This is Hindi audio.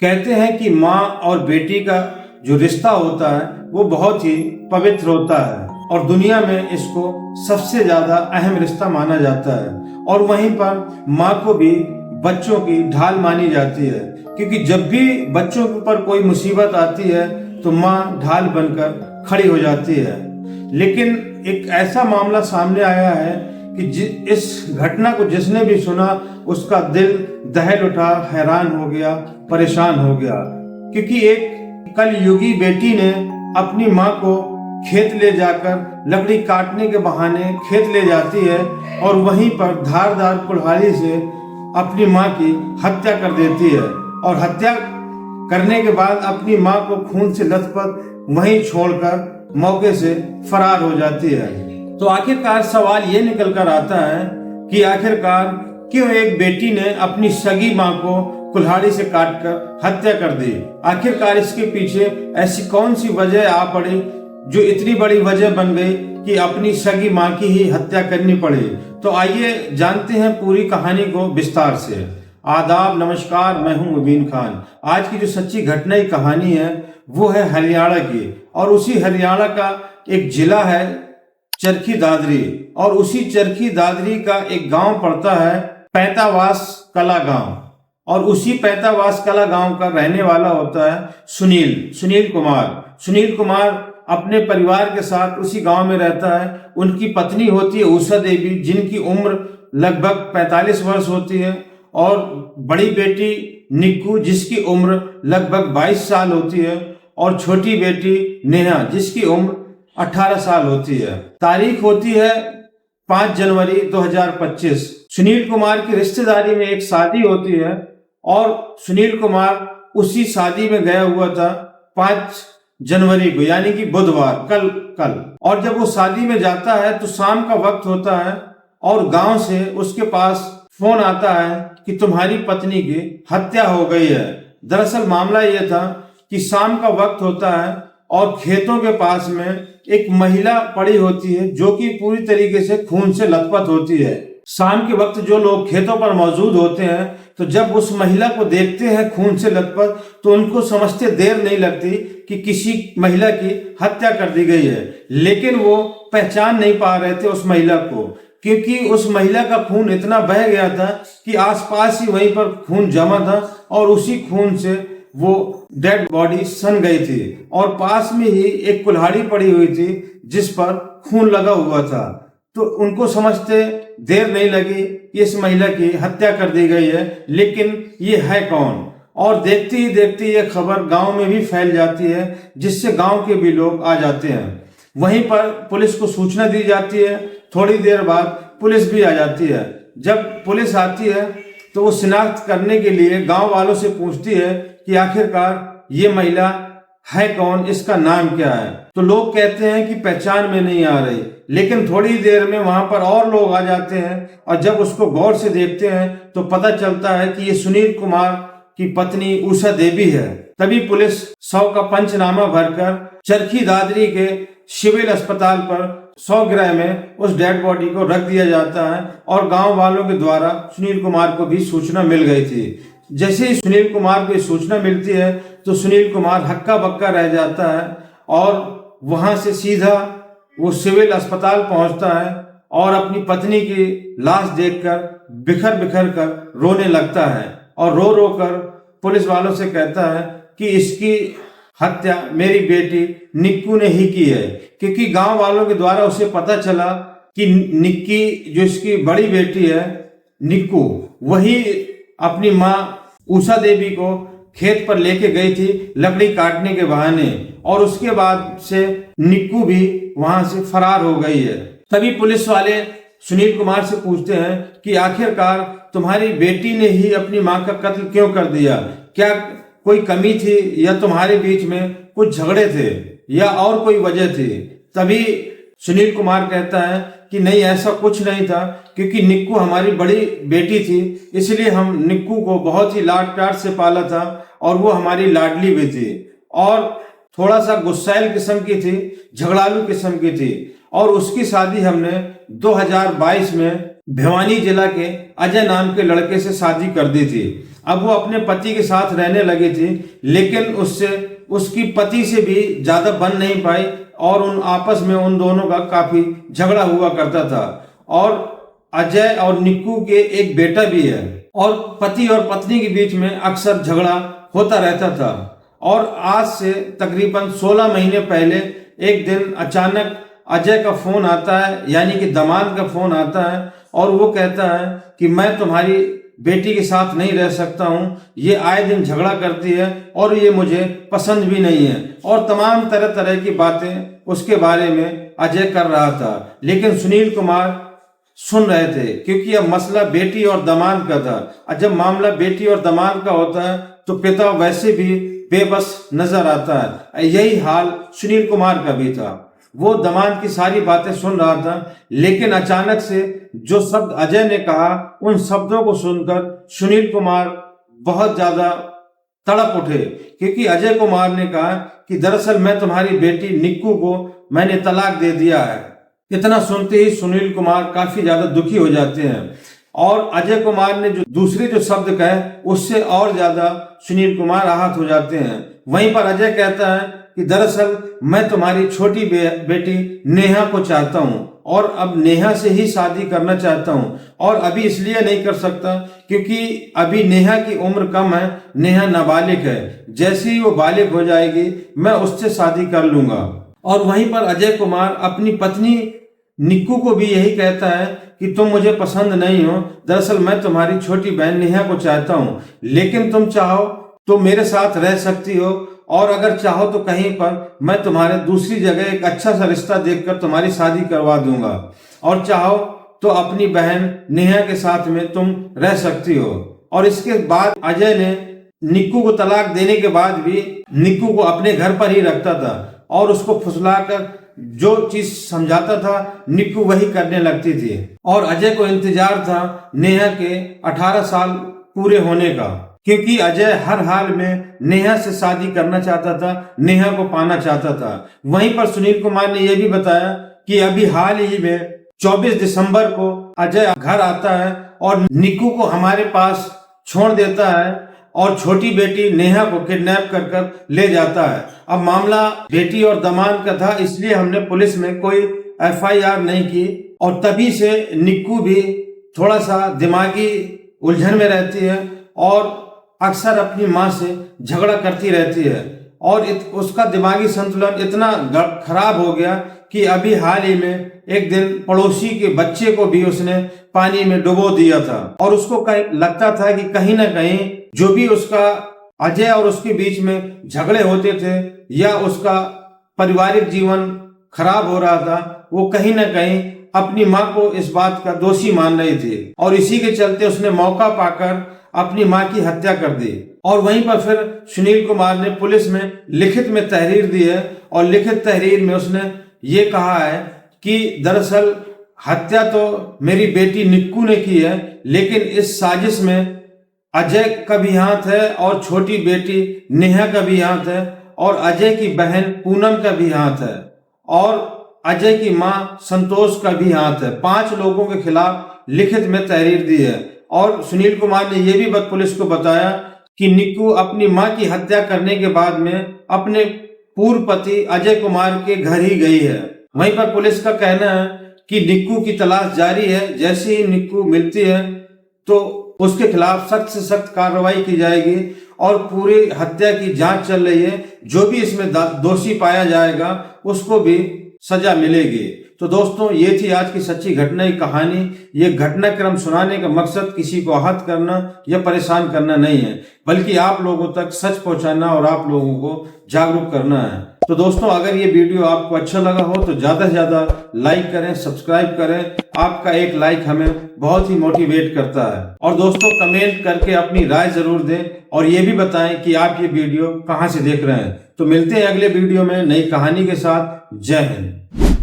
कहते हैं कि माँ और बेटी का जो रिश्ता होता है वो बहुत ही पवित्र होता है और दुनिया में इसको सबसे ज्यादा अहम रिश्ता माना जाता है। और वहीं पर माँ को भी बच्चों की ढाल मानी जाती है, क्योंकि जब भी बच्चों के ऊपर कोई मुसीबत आती है तो माँ ढाल बनकर खड़ी हो जाती है। लेकिन एक ऐसा मामला सामने आया है कि इस घटना को जिसने भी सुना उसका दिल दहल उठा, हैरान हो गया, परेशान हो गया, क्योंकि एक कलयुगी बेटी ने अपनी माँ को खेत ले जाकर लकड़ी काटने के बहाने खेत ले जाती है और वहीं पर धारदार कुल्हाड़ी से अपनी माँ की हत्या कर देती है और हत्या करने के बाद अपनी माँ को खून से लथपथ वहीं छोड़कर मौके से फरार हो जाती है। तो आखिरकार सवाल ये निकल कर आता है कि आखिरकार क्यों एक बेटी ने अपनी सगी माँ को कुल्हाड़ी से काटकर हत्या कर दी। आखिरकार इसके पीछे ऐसी कौन सी वजह आ पड़ी जो इतनी बड़ी वजह बन गई कि अपनी सगी माँ की ही हत्या करनी पड़ी। तो आइए जानते हैं पूरी कहानी को विस्तार से। आदाब, नमस्कार, मैं हूं मुबीन खान। आज की जो सच्ची घटना की कहानी है वो है हरियाणा की, और उसी हरियाणा का एक जिला है चरखी दादरी, और उसी चरखी दादरी का एक गांव पड़ता है पैंतावास कला गांव, और उसी पैंतावास कला गांव का रहने वाला होता है सुनील कुमार अपने परिवार के साथ उसी गांव में रहता है। उनकी पत्नी होती है उषा देवी, जिनकी उम्र लगभग 45 वर्ष होती है, और बड़ी बेटी निक्कू, जिसकी उम्र लगभग 22 साल होती है, और छोटी बेटी नेहा, जिसकी उम्र 18 साल होती है। तारीख होती है 5 जनवरी 2025। सुनील कुमार की रिश्तेदारी में एक शादी होती है और सुनील कुमार उसी शादी में गया हुआ था 5 जनवरी को, यानी कि बुधवार, कल। और जब वो शादी में जाता है तो शाम का वक्त होता है और गांव से उसके पास फोन आता है कि तुम्हारी पत्नी की हत्या हो गई है। दरअसल मामला यह था कि शाम का वक्त होता है और खेतों के पास में एक महिला पड़ी होती है जो कि पूरी तरीके से खून से लथपथ होती है। शाम के वक्त जो लोग खेतों पर मौजूद होते हैं तो जब उस महिला को देखते हैं खून से लथपथ, तो उनको समझते देर नहीं लगती कि किसी महिला की हत्या कर दी गई है। लेकिन वो पहचान नहीं पा रहे थे उस महिला को, क्योंकि उस महिला का खून इतना बह गया था कि आसपास ही वहीं पर खून जमा था और उसी खून से वो डेड बॉडी सन गई थी, और पास में ही एक कुल्हाड़ी पड़ी हुई थी जिस पर खून लगा हुआ था। तो उनको समझते देर नहीं लगी कि इस महिला की हत्या कर दी गई है, लेकिन ये है कौन। और देखते ही देखते ये खबर गांव में भी फैल जाती है, जिससे गांव के भी लोग आ जाते हैं। वहीं पर पुलिस को सूचना दी जाती है। थोड़ी देर बाद पुलिस भी आ जाती है। जब पुलिस आती है तो वो शिनाख्त करने के लिए गांव वालों से पूछती है कि आखिरकार ये महिला है कौन, इसका नाम क्या है। तो लोग कहते हैं कि पहचान में नहीं आ रही, लेकिन थोड़ी देर में वहां पर और लोग आ जाते हैं और जब उसको गौर से देखते हैं तो पता चलता है कि ये सुनील कुमार की पत्नी उषा देवी है। तभी पुलिस 100 का पंचनामा भरकर चरखी दादरी के सिविल अस्पताल पर 100 गृह में उस डेड बॉडी को रख दिया जाता है, और गांव वालों के द्वारा सुनील कुमार को भी सूचना मिल गई थी। जैसे ही सुनील कुमार को सूचना मिलती है तो सुनील कुमार हक्का बक्का रह जाता है और वहां से सीधा वो सिविल अस्पताल पहुंचता है और अपनी पत्नी की लाश देखकर बिखर बिखर कर रोने लगता है, और रो रो कर पुलिस वालों से कहता है कि इसकी हत्या मेरी बेटी निक्कू ने ही की है, क्योंकि गांव वालों के द्वारा उसे पता चला कि निक्की, जो इसकी बड़ी बेटी है निक्कू, वही अपनी माँ उषा देवी को खेत पर लेके गई थी लकड़ी काटने के बहाने, और उसके बाद से निक्कू भी वहां से फरार हो गई है। तभी पुलिस वाले सुनील कुमार से पूछते हैं कि आखिरकार तुम्हारी बेटी ने ही अपनी माँ का कत्ल क्यों कर दिया? क्या कोई कमी थी या तुम्हारे बीच में कुछ झगड़े थे या और कोई वजह थी? तभी सुनील कुमार कहता है कि नहीं, ऐसा कुछ नहीं था, क्योंकि निक्कू हमारी बड़ी बेटी थी, इसलिए हम निक्कू को बहुत ही लाड प्यार से पाला था और वो हमारी लाडली भी थी, और थोड़ा सा गुस्सैल किस्म की थी, झगड़ालू किस्म की थी। और उसकी शादी हमने 2022 में भिवानी जिला के अजय नाम के लड़के से शादी कर दी थी। अब वो अपने पति के साथ रहने लगी थी, लेकिन उससे उसकी पति से भी ज्यादा बन नहीं पाई और उन आपस में उन दोनों का काफी झगड़ा हुआ करता था। और अजय और निक्कू के एक बेटा भी है और पति और पत्नी के बीच में अक्सर झगड़ा होता रहता था। और आज से तकरीबन 16 महीने पहले एक दिन अचानक अजय का फोन आता है, यानी कि दामाद का फोन आता है और वो कहता है कि मैं तुम्हारी बेटी के साथ नहीं रह सकता हूँ, ये आए दिन झगड़ा करती है और ये मुझे पसंद भी नहीं है। और तमाम तरह तरह की बातें उसके बारे में अजय कर रहा था, लेकिन सुनील कुमार सुन रहे थे, क्योंकि अब मसला बेटी और दामाद का था। और जब मामला बेटी और दामाद का होता है तो पिता वैसे भी बेबस नजर आता है। यही हाल सुनील कुमार का भी था। वो दामाद की सारी बातें सुन रहा था, लेकिन अचानक से जो शब्द अजय ने कहा, उन शब्दों को सुनकर सुनील कुमार बहुत ज्यादा तड़प उठे, क्योंकि अजय कुमार ने कहा कि दरअसल मैं तुम्हारी बेटी निक्कू को मैंने तलाक दे दिया है। इतना सुनते ही सुनील कुमार काफी ज्यादा दुखी हो जाते हैं और अजय कुमार ने जो दूसरे जो शब्द कहे उससे और ज्यादा सुनील कुमार आहत हो जाते हैं। वहीं पर अजय कहता है कि दरअसल मैं तुम्हारी छोटी बेटी नेहा को चाहता हूं और अब नेहा से ही शादी करना चाहता हूं, और अभी इसलिए नहीं कर सकता क्योंकि अभी नेहा की उम्र कम है, नेहा नाबालिग है। जैसे ही वो बालिग हो जाएगी मैं उससे शादी कर लूंगा। और वहीं पर अजय कुमार अपनी पत्नी निक्कू को भी यही कहता है कि तुम मुझे पसंद नहीं हो, दरअसल मैं तुम्हारी छोटी बहन नेहा को चाहता हूं, लेकिन तुम चाहो तो मेरे साथ रह सकती हो, और अगर चाहो तो कहीं पर मैं तुम्हारे दूसरी जगह एक अच्छा सा रिश्ता देखकर तुम्हारी शादी करवा दूंगा, और चाहो तो अपनी बहन नेहा के साथ में तुम रह सकती हो। और इसके बाद अजय ने निक्कू को तलाक देने के बाद भी निक्कू को अपने घर पर ही रखता था और उसको फुसलाकर जो चीज समझाता था निक्कू वही करने लगती थी। और अजय को इंतजार था नेहा के 18 साल पूरे होने का, क्योंकि अजय हर हाल में नेहा से शादी करना चाहता था, नेहा को पाना चाहता था। वहीं पर सुनील कुमार ने यह भी बताया कि अभी हाल ही में 24 दिसंबर को अजय घर आता है और निक्कू को हमारे पास छोड़ देता है और छोटी बेटी नेहा को किडनैप कर कर ले जाता है। अब मामला बेटी और दामाद का था, इसलिए हमने पुलिस में कोई FIR नहीं की, और तभी से निक्कू भी थोड़ा सा दिमागी उलझन में रहती है और अक्सर अपनी माँ से झगड़ा करती रहती है। और उसका दिमागी संतुलन इतना खराब हो गया कि अभी हाल ही में एक दिन पड़ोसी के बच्चे को भी उसने पानी में डुबो दिया था। और उसको लगता था कि कहीं ना कहीं जो भी उसका अजय और उसके बीच में झगड़े होते थे या उसका पारिवारिक जीवन खराब हो रहा था, वो कहीं ना कहीं अपनी माँ को इस बात का दोषी मान रही थी, और इसी के चलते उसने मौका पाकर अपनी माँ की हत्या कर दी। और वहीं पर फिर सुनील कुमार ने पुलिस में लिखित में तहरीर दी है, और लिखित तहरीर में उसने ये कहा है कि दरअसल हत्या तो मेरी बेटी निक्कू ने की है, लेकिन इस साजिश में अजय का भी हाथ है और छोटी बेटी नेहा का भी हाथ है और अजय की बहन पूनम का भी हाथ है और अजय की मां संतोष का भी हाथ है। 5 लोगों के खिलाफ लिखित में तहरीर दी है। और सुनील कुमार ने यह भी पुलिस को बताया कि निक्कू अपनी मां की हत्या करने के बाद में अपने पूर्व पति अजय कुमार के घर ही गई है। वहीं पर पुलिस का कहना है कि निक्कू की तलाश जारी है, जैसे ही निक्कू मिलती है तो उसके खिलाफ सख्त से सख्त कार्रवाई की जाएगी और पूरी हत्या की जांच चल रही है। जो भी इसमें दोषी पाया जाएगा उसको भी सजा मिलेगी। तो दोस्तों, ये थी आज की सच्ची घटना की कहानी। ये घटनाक्रम सुनाने का मकसद किसी को आहत करना या परेशान करना नहीं है, बल्कि आप लोगों तक सच पहुंचाना और आप लोगों को जागरूक करना है। तो दोस्तों, अगर ये वीडियो आपको अच्छा लगा हो तो ज्यादा से ज्यादा लाइक करें, सब्सक्राइब करें। आपका एक लाइक हमें बहुत ही मोटिवेट करता है। और दोस्तों, कमेंट करके अपनी राय जरूर दें और ये भी बताएं कि आप ये वीडियो कहां से देख रहे हैं। तो मिलते हैं अगले वीडियो में नई कहानी के साथ। जय हिंद।